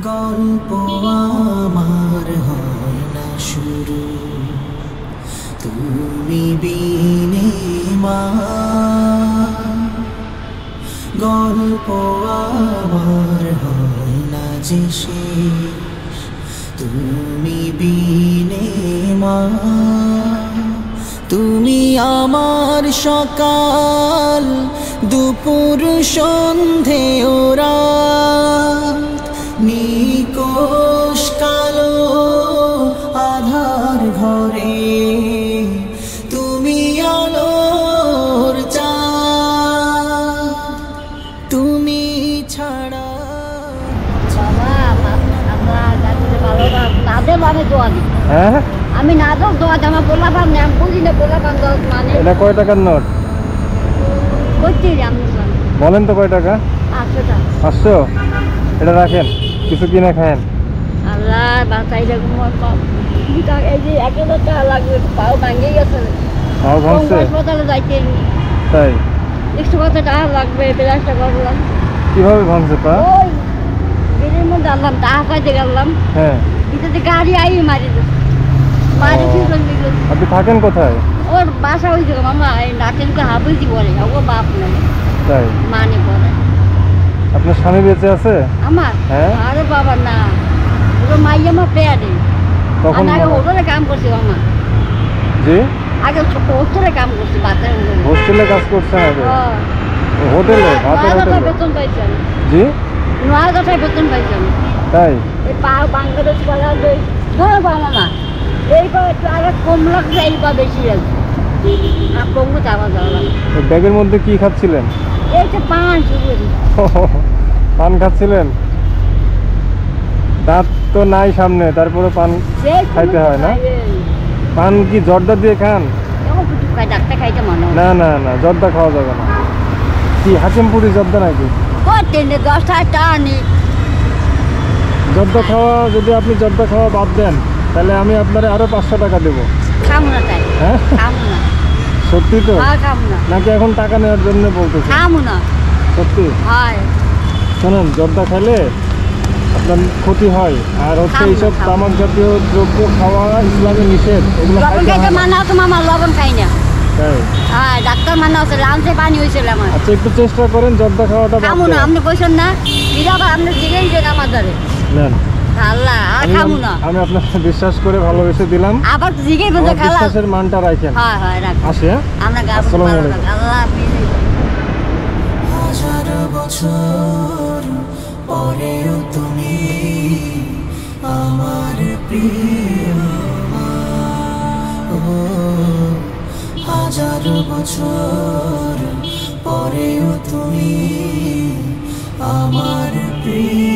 গল্প আমার হয় না শুরু, তুমি বিনে মা। গল্প আমার হয় না যে শেষ, তুমি বিনে মা। তুমি আমার সকাল, দুপুর, সন্ধে ও রাত, নিকোষ কালো আধার ঘরে তুমি আলোর চাঁদ, তুমি ছাড়া। হ্যাঁ আমি না তো দোয়া জামা বললাম না, আমি বুঝি না বললাম মানে এটা কয় টাকার নোট করছি আমি বলেন তো কয় টাকা? 500 টাকা। 500? এটা রাখেন, কিছু কিনে খায়েন। আল্লাহ বাঁচাই রাখবো। এই যে 1000 টাকা লাগবে, পাও ভাঙে গেছে। পাও ভাঙছে? হাসপাতালে যাইতে তাই 100 টাকা লাগবে, 50 টাকা করলাম। কিভাবে ভাঙছে পা? ওই বিলের মধ্যে আনলাম, টাকা পাইতে গেলাম। হ্যাঁ, এটাতে গাড়ি আই মারি দিল, মারি দিল। আপনি থাকেন কোথায়? ওর বাসা হয়েছে মামা, এই নাচেনকে হাবুজি বলে, ও বাপ নাই তাই মানে বলে। আপনার স্বামী বেঁচে আছে? আমার? হ্যাঁ। আরে বাবা না, ওর মাই আমার পেয়ারে। তখন আমি আগে হোটেলে কাম করছি মামা। জি, আগে হোটেলে কাম করছি, বাচ্চা হোস্টেলে কাজ করছেন আগে? হোটেলে? ভাতের হোটেলে? বেতন পাইছেন? জি, 9000 টাকা বেতন পাইছেন। তাই এই বাংলাদেশ বলা ধরে পাবো না, এইবার একটু আগে কম লাগছে, এইবার বেশি লাগছে। আর কমও যাওয়া যাওয়া ব্যাগের মধ্যে কি খাচ্ছিলেন? এই যে পান শুরু পান খাচ্ছিলেন? দাঁত তো নাই সামনে, তারপরে পান খাইতে হয় না? পান কি জর্দা দিয়ে খান? ডাক্তার খাইতে মনে হয় না না না, জর্দা খাওয়া যাবে না। কি হাকিমপুরি জর্দা নাকি? 10 টাকা আনি জর্দা খাওয়া, যদি আপনি জর্দা খাওয়া বাদ দেন তাহলে আমি আপনারে আরো 500 টাকা দেবো। খামো না, তাই হ্যাঁ খামো না। সত্যি তো? খামো না, নাকি এখন টাকা নেওয়ার জন্য বলতেছে? খামো না। সত্যি? হয় শোনেন, জর্দা খেলে আপনার ক্ষতি হয়, আর হচ্ছে এইসব তামাক জাতীয় দ্রব্য খাওয়া ইসলামে নিষেধ। এগুলো লবণ খাইতে মানা তো মামা, লবণ খাই না। তাই? হ্যাঁ, ডাক্তার মানা আছে, লাঞ্চে পানি হয়েছিল আমার। আচ্ছা, একটু চেষ্টা করেন জর্দা খাওয়াটা বাদ খামো না, দেওয়ার। আপনি কইছেন না, এটা আবার আপনি জিজ্ঞেস যে আমার ধরে নেন, আল্লাহ, আর খামো না। আমি আপনাকে বিশ্বাস করে ভালোবেসে দিলাম, আবার জিজ্ঞেস বলতে আমার খালা। বিশ্বাসের মানটা রাখেন। হ্যাঁ হ্যাঁ, রাখ। আসি, হ্যাঁ? আমরা গাছ আসসালামু আলাইকুম। আল্লাহ হাফেজ। 1000 বছর পরেও তুমি আমার প্রিয় মা। ও 1000 বছর পরেও তুমি আমার প্রিয়।